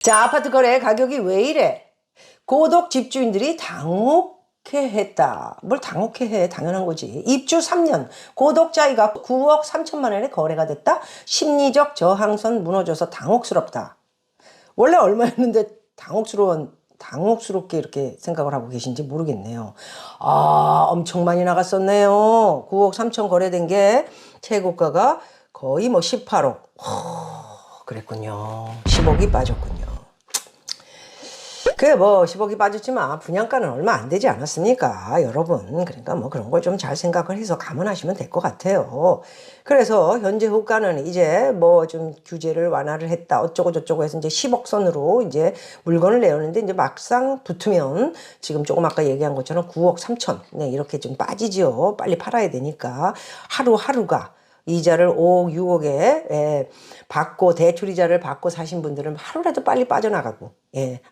자, 아파트 거래 가격이 왜 이래? 고독 집주인들이 당혹해했다. 뭘 당혹해해? 당연한 거지. 입주 3년 고독자이가 9억 3천만 원에 거래가 됐다. 심리적 저항선 무너져서 당혹스럽다. 원래 얼마였는데 당혹스럽게 이렇게 생각을 하고 계신지 모르겠네요. 아, 엄청 많이 나갔었네요. 9억 3천 거래된 게 최고가가 거의 뭐 18억. 그랬군요. 10억이 빠졌군요. 그래 뭐 10억이 빠졌지만 분양가는 얼마 안 되지 않았습니까 여러분. 그러니까 뭐 그런 걸 좀 잘 생각을 해서 감안하시면 될 것 같아요. 그래서 현재 호가는 이제 뭐 좀 규제를 완화를 했다 어쩌고 저쩌고 해서 이제 10억 선으로 이제 물건을 내었는데 이제 막상 붙으면 지금 조금 아까 얘기한 것처럼 9억 3천 네, 이렇게 좀 빠지죠. 빨리 팔아야 되니까 하루하루가 이자를 5억, 6억에 받고 대출이자를 받고 사신 분들은 하루라도 빨리 빠져나가고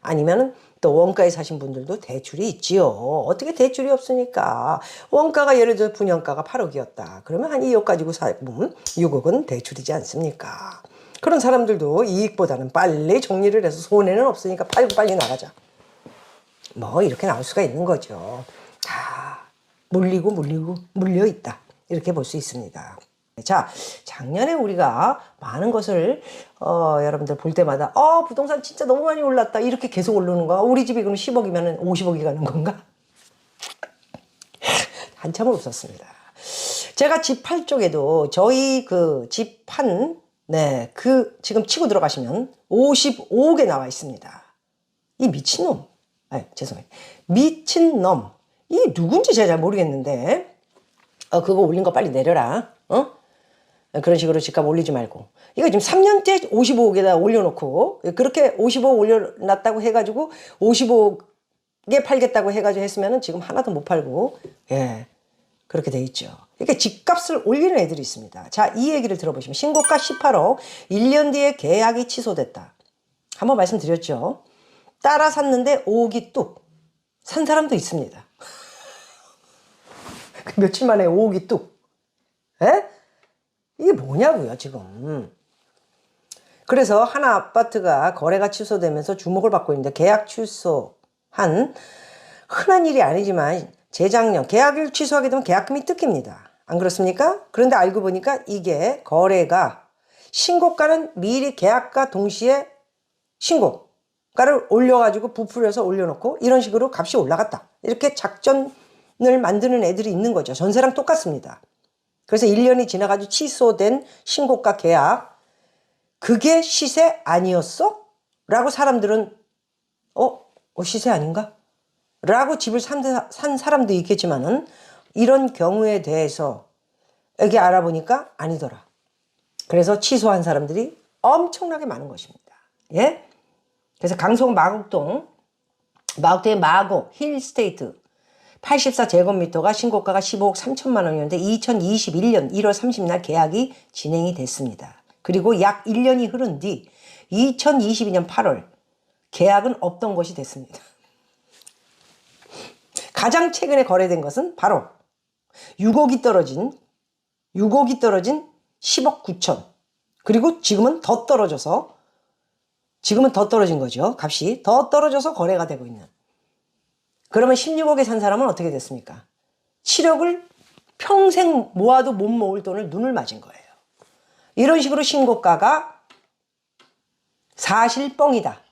아니면은 또 원가에 사신 분들도 대출이 있지요. 어떻게 대출이 없으니까 원가가 예를 들어 분양가가 8억이었다. 그러면 한 2억 가지고 사면 6억은 대출이지 않습니까? 그런 사람들도 이익보다는 빨리 정리를 해서 손해는 없으니까 팔고 빨리 나가자. 뭐 이렇게 나올 수가 있는 거죠. 다 물려 있다. 이렇게 볼 수 있습니다. 자, 작년에 우리가 많은 것을 여러분들 볼 때마다 부동산 진짜 너무 많이 올랐다 이렇게 계속 오르는 거야. 우리 집이 그럼 10억이면 50억이 가는 건가? 한참을 웃었습니다. 제가 집 팔 쪽에도 저희 그 집 판 지금 치고 들어가시면 55억에 나와 있습니다. 이 미친놈. 죄송해요. 미친놈. 이 누군지 제가 잘 모르겠는데 그거 올린 거 빨리 내려라. 그런 식으로 집값 올리지 말고. 이거 지금 3년째 55억에다 올려놓고, 그렇게 55억 올려놨다고 해가지고, 55억에 팔겠다고 해가지고 했으면은 지금 하나도 못 팔고, 그렇게 돼 있죠. 이렇게 집값을 올리는 애들이 있습니다. 자, 이 얘기를 들어보시면, 신고가 18억, 1년 뒤에 계약이 취소됐다. 한번 말씀드렸죠. 따라 샀는데 5억이 뚝. 산 사람도 있습니다. 며칠 만에 5억이 뚝. 이게 뭐냐고요 지금. 그래서 한 아파트가 거래가 취소되면서 주목을 받고 있는데 계약 취소한 흔한 일이 아니지만 재작년 계약을 취소하게 되면 계약금이 뜯깁니다. 안 그렇습니까? 그런데 알고 보니까 이게 거래가 신고가는 미리 계약과 동시에 신고가를 올려가지고 부풀려서 올려놓고 이런 식으로 값이 올라갔다. 이렇게 작전을 만드는 애들이 있는 거죠. 전세랑 똑같습니다. 그래서 1년이 지나가지고 취소된 신고가 계약 그게 시세 아니었어? 라고 사람들은 시세 아닌가? 라고 집을 산 사람도 있겠지만은 이런 경우에 대해서 여기 알아보니까 아니더라. 그래서 취소한 사람들이 엄청나게 많은 것입니다. 그래서 강송 마곡동의 마곡 힐스테이트 84제곱미터가 신고가가 15억 3천만 원이었는데 2021년 1월 30일 계약이 진행이 됐습니다. 그리고 약 1년이 흐른 뒤 2022년 8월 계약은 없던 것이 됐습니다. 가장 최근에 거래된 것은 바로 6억이 떨어진 10억 9천. 그리고 지금은 더 떨어진 거죠. 값이 더 떨어져서 거래가 되고 있는. 그러면 16억에 산 사람은 어떻게 됐습니까? 7억을 평생 모아도 못 모을 돈을 눈을 맞은 거예요. 이런 식으로 신고가가 사실 뻥이다.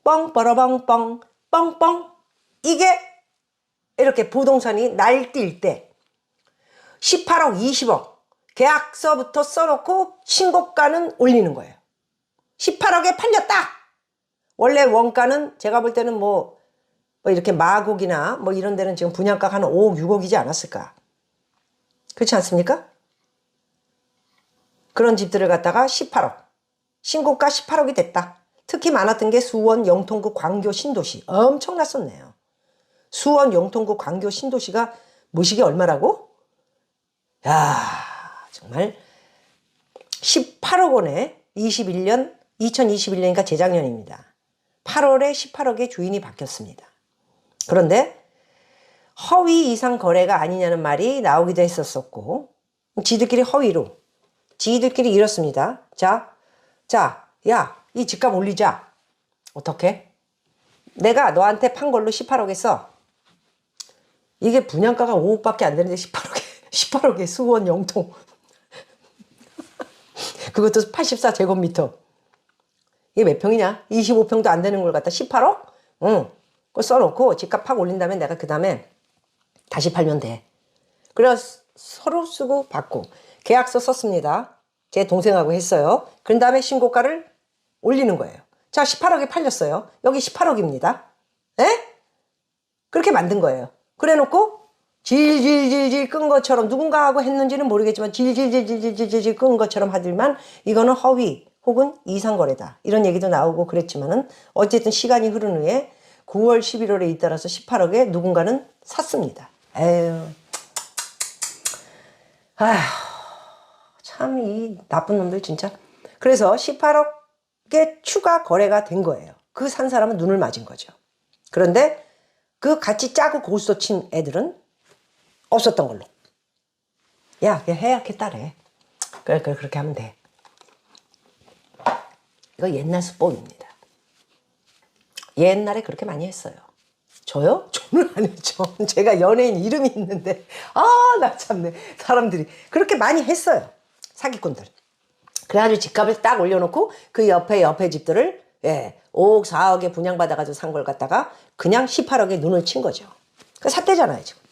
뻥빠라뻥뻥 뻥뻥. 이게 이렇게 부동산이 날뛸 때 18억 20억 계약서부터 써놓고 신고가는 올리는 거예요. 18억에 팔렸다. 원래 원가는 제가 볼 때는 뭐 이렇게 마곡이나 뭐 이런 데는 지금 분양가가 한 5억, 6억이지 않았을까? 그렇지 않습니까? 그런 집들을 갖다가 18억. 신고가 18억이 됐다. 특히 많았던 게 수원, 영통구, 광교, 신도시. 엄청났었네요. 수원, 영통구, 광교, 신도시가 무식이 얼마라고? 야, 정말 18억 원에 2021년이니까 재작년입니다. 8월에 18억의 주인이 바뀌었습니다. 그런데 허위 이상 거래가 아니냐는 말이 나오기도 했었었고 지들끼리 허위로 지들끼리 이렇습니다. 자, 자, 야, 이 집값 올리자. 어떻게? 내가 너한테 판 걸로 18억 써. 이게 분양가가 5억밖에 안 되는데 18억에 18억에 수원 영통. 그것도 84제곱미터. 이게 몇 평이냐? 25평도 안 되는 걸 갖다 18억? 응. 그거 써놓고 집값 팍 올린 다음에 내가 그 다음에 다시 팔면 돼. 그래서 서로 쓰고 받고 계약서 썼습니다. 제 동생하고 했어요. 그런 다음에 신고가를 올리는 거예요. 자, 18억에 팔렸어요. 여기 18억입니다. 에? 그렇게 만든 거예요. 그래 놓고 질질질질 끈 것처럼 누군가 하고 했는지는 모르겠지만 질질질질질질 끈 것처럼 하더만 이거는 허위 혹은 이상거래다. 이런 얘기도 나오고 그랬지만은 어쨌든 시간이 흐른 후에 9월 11월에 잇따라서 18억에 누군가는 샀습니다. 에휴. 아휴. 참 이 나쁜 놈들 진짜. 그래서 18억에 추가 거래가 된 거예요. 그 산 사람은 눈을 맞은 거죠. 그런데 그 같이 짜고 고스톱 친 애들은 없었던 걸로. 야, 그냥 해약했다래. 그래, 그렇게 하면 돼. 이거 옛날 수법입니다. 옛날에 그렇게 많이 했어요. 저요? 저는 안 했죠. 제가 연예인 이름이 있는데, 나 참네. 사람들이 그렇게 많이 했어요. 사기꾼들. 그래가지고 집값을 딱 올려놓고 그 옆에 집들을 5억, 4억에 분양받아가지고 산 걸 갖다가 그냥 18억에 눈을 친 거죠. 그 샀대잖아요, 지금.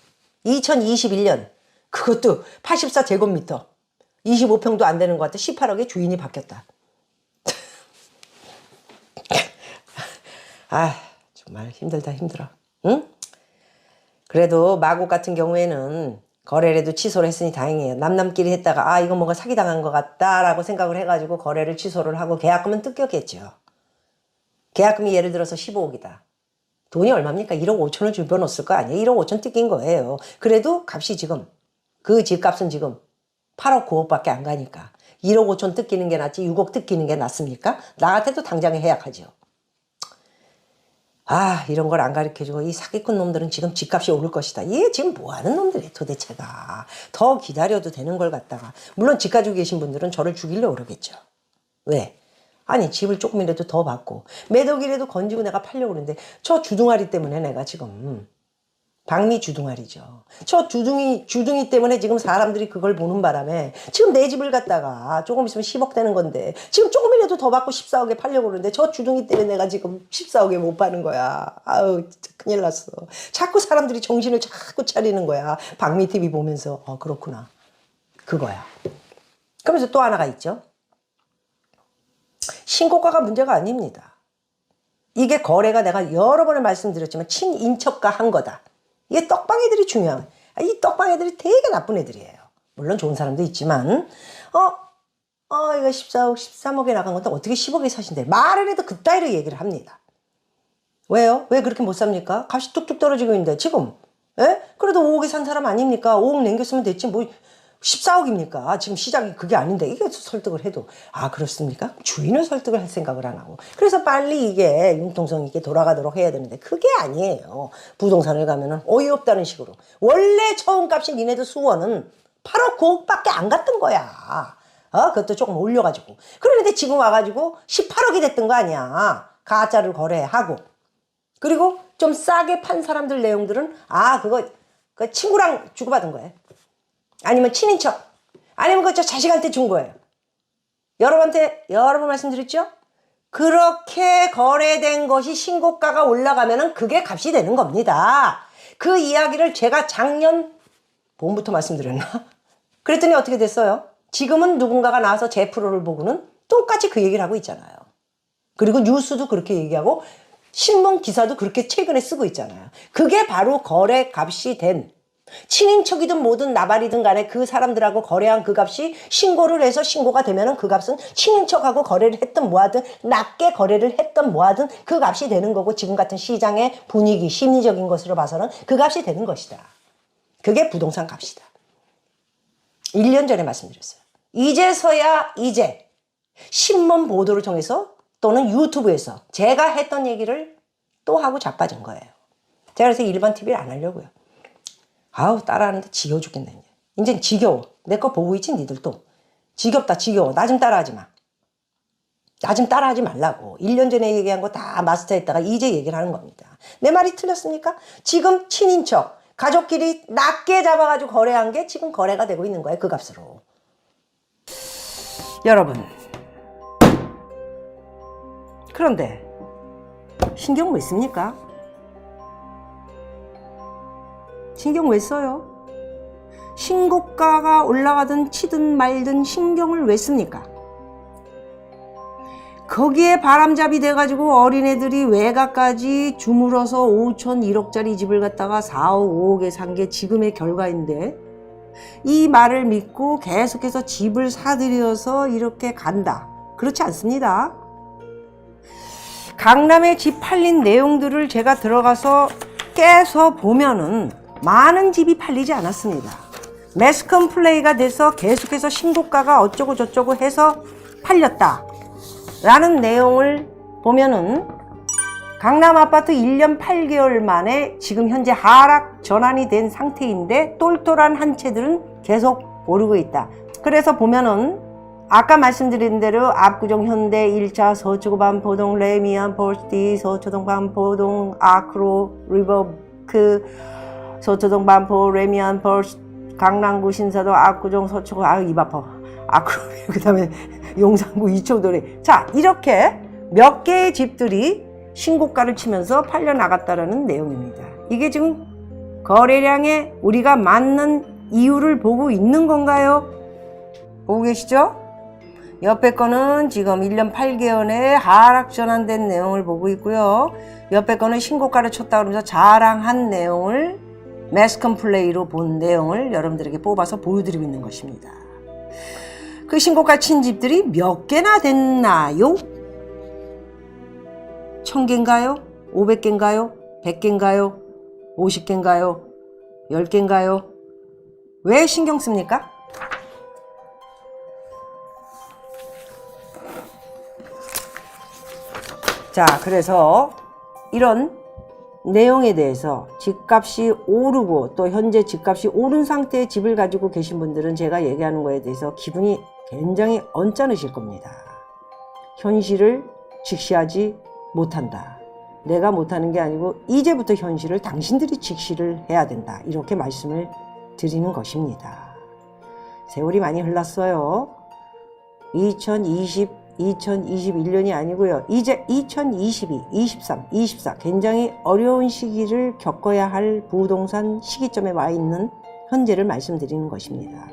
2021년. 그것도 84제곱미터. 25평도 안 되는 것 같아. 18억에 주인이 바뀌었다. 정말 힘들다, 힘들어. 응? 그래도 마곡 같은 경우에는 거래라도 취소를 했으니 다행이에요. 남남끼리 했다가 이거 뭔가 사기당한 것 같다라고 생각을 해가지고 거래를 취소를 하고 계약금은 뜯겼겠죠. 계약금이 예를 들어서 15억이다. 돈이 얼마입니까? 1억 5천을 줄여놨을 거 아니에요? 1억 5천 뜯긴 거예요. 그래도 값이 지금 그 집값은 지금 8억 9억밖에 안 가니까 1억 5천 뜯기는 게 낫지 6억 뜯기는 게 낫습니까? 나 같아도 당장에 해약하죠. 이런 걸 안 가르쳐주고 이 사기꾼 놈들은 지금 집값이 오를 것이다. 이게 지금 뭐 하는 놈들이에요 도대체가. 더 기다려도 되는 걸 갖다가. 물론 집 가지고 계신 분들은 저를 죽이려고 그러겠죠. 왜? 아니 집을 조금이라도 더 받고 매덕이라도 건지고 내가 팔려고 그러는데 저 주둥아리 때문에 내가 지금 박미 주둥아리죠. 저 주둥이 때문에 지금 사람들이 그걸 보는 바람에 지금 내 집을 갖다가 조금 있으면 10억 되는 건데 지금 조금이라도 더 받고 14억에 팔려고 그러는데 저 주둥이 때문에 내가 지금 14억에 못 파는 거야. 진짜 큰일 났어. 자꾸 사람들이 정신을 자꾸 차리는 거야. 박미 TV 보면서 그렇구나. 그거야. 그러면서 또 하나가 있죠. 신고가가 문제가 아닙니다. 이게 거래가 내가 여러 번을 말씀드렸지만 친인척과 한 거다. 이게 떡방애들이 중요한. 이 떡방애들이 되게 나쁜 애들이에요. 물론 좋은 사람도 있지만 이거 14억, 13억에 나간 건데 어떻게 10억에 사신대. 말을 해도 그따위로 얘기를 합니다. 왜요? 왜 그렇게 못 삽니까? 값이 뚝뚝 떨어지고 있는데 지금. 그래도 5억에 산 사람 아닙니까? 5억 남겼으면 됐지 뭐 14억입니까? 지금 시작이 그게 아닌데 이게 설득을 해도 그렇습니까? 주인을 설득을 할 생각을 안 하고 그래서 빨리 이게 융통성 있게 돌아가도록 해야 되는데 그게 아니에요. 부동산을 가면은 어이없다는 식으로 원래 처음값이 니네들 수원은 8억 9억밖에 안 갔던 거야. 그것도 조금 올려가지고 그런데 지금 와가지고 18억이 됐던 거 아니야. 가짜를 거래하고 그리고 좀 싸게 판 사람들 내용들은 그거 친구랑 주고받은 거예요. 아니면 친인척 아니면 그 자식한테 준 거예요. 여러분한테 여러 번 말씀드렸죠? 그렇게 거래된 것이 신고가가 올라가면은 그게 값이 되는 겁니다. 그 이야기를 제가 작년 봄부터 말씀드렸나? 그랬더니 어떻게 됐어요? 지금은 누군가가 나와서 제 프로를 보고는 똑같이 그 얘기를 하고 있잖아요. 그리고 뉴스도 그렇게 얘기하고 신문 기사도 그렇게 최근에 쓰고 있잖아요. 그게 바로 거래 값이 된 친인척이든 뭐든 나발이든 간에 그 사람들하고 거래한 그 값이 신고를 해서 신고가 되면은 그 값은 친인척하고 거래를 했든 뭐하든 낮게 거래를 했든 뭐하든 그 값이 되는 거고 지금 같은 시장의 분위기 심리적인 것으로 봐서는 그 값이 되는 것이다. 그게 부동산 값이다. 1년 전에 말씀드렸어요. 이제서야 신문 보도를 통해서 또는 유튜브에서 제가 했던 얘기를 또 하고 자빠진 거예요. 제가 그래서 일반 TV를 안 하려고요. 따라하는데 지겨워 죽겠네. 이제 지겨워. 내 거 보고 있지 니들도. 지겹다 지겨워. 나 좀 따라하지 마. 나 좀 따라하지 말라고. 1년 전에 얘기한 거 다 마스터했다가 이제 얘기를 하는 겁니다. 내 말이 틀렸습니까? 지금 친인척, 가족끼리 낮게 잡아가지고 거래한 게 지금 거래가 되고 있는 거예요. 그 값으로. 여러분. 그런데 신경 왜 씁니까? 신경 왜 써요? 신고가가 올라가든 치든 말든 신경을 왜 씁니까? 거기에 바람잡이 돼가지고 어린애들이 외가까지 주물어서 5천 1억짜리 집을 갖다가 4억 5억에 산 게 지금의 결과인데 이 말을 믿고 계속해서 집을 사들여서 이렇게 간다. 그렇지 않습니다. 강남에 집 팔린 내용들을 제가 들어가서 깨서 보면은 많은 집이 팔리지 않았습니다. 매스컴 플레이가 돼서 계속해서 신고가가 어쩌고 저쩌고 해서 팔렸다 라는 내용을 보면은 강남 아파트 1년 8개월 만에 지금 현재 하락 전환이 된 상태인데 똘똘한 한 채들은 계속 오르고 있다. 그래서 보면은 아까 말씀드린 대로 압구정 현대 1차 서초구 반포동 레미안 폴스티 서초동 반포동 아크로 리버크 서초동 반포 레미안 폴스 강남구 신사동 압구정 서초구 입 아파 아크로 그 다음에 용산구 이초도래. 자, 이렇게 몇 개의 집들이 신고가를 치면서 팔려나갔다라는 내용입니다. 이게 지금 거래량에 우리가 맞는 이유를 보고 있는 건가요? 보고 계시죠? 옆에 거는 지금 1년 8개월에 하락 전환된 내용을 보고 있고요. 옆에 거는 신고가를 쳤다 그러면서 자랑한 내용을 매스컴 플레이로 본 내용을 여러분들에게 뽑아서 보여드리고 있는 것입니다. 그 신고가 친 집들이 몇 개나 됐나요? 1000개인가요? 500개인가요? 100개인가요? 50개인가요? 10개인가요? 왜 신경 씁니까? 자, 그래서 이런 내용에 대해서 집값이 오르고 또 현재 집값이 오른 상태의 집을 가지고 계신 분들은 제가 얘기하는 거에 대해서 기분이 굉장히 언짢으실 겁니다. 현실을 직시하지 못한다. 내가 못하는 게 아니고 이제부터 현실을 당신들이 직시를 해야 된다. 이렇게 말씀을 드리는 것입니다. 세월이 많이 흘렀어요. 2021년이 아니고요. 이제 2022, 23, 24 굉장히 어려운 시기를 겪어야 할 부동산 시기점에 와 있는 현재를 말씀드리는 것입니다.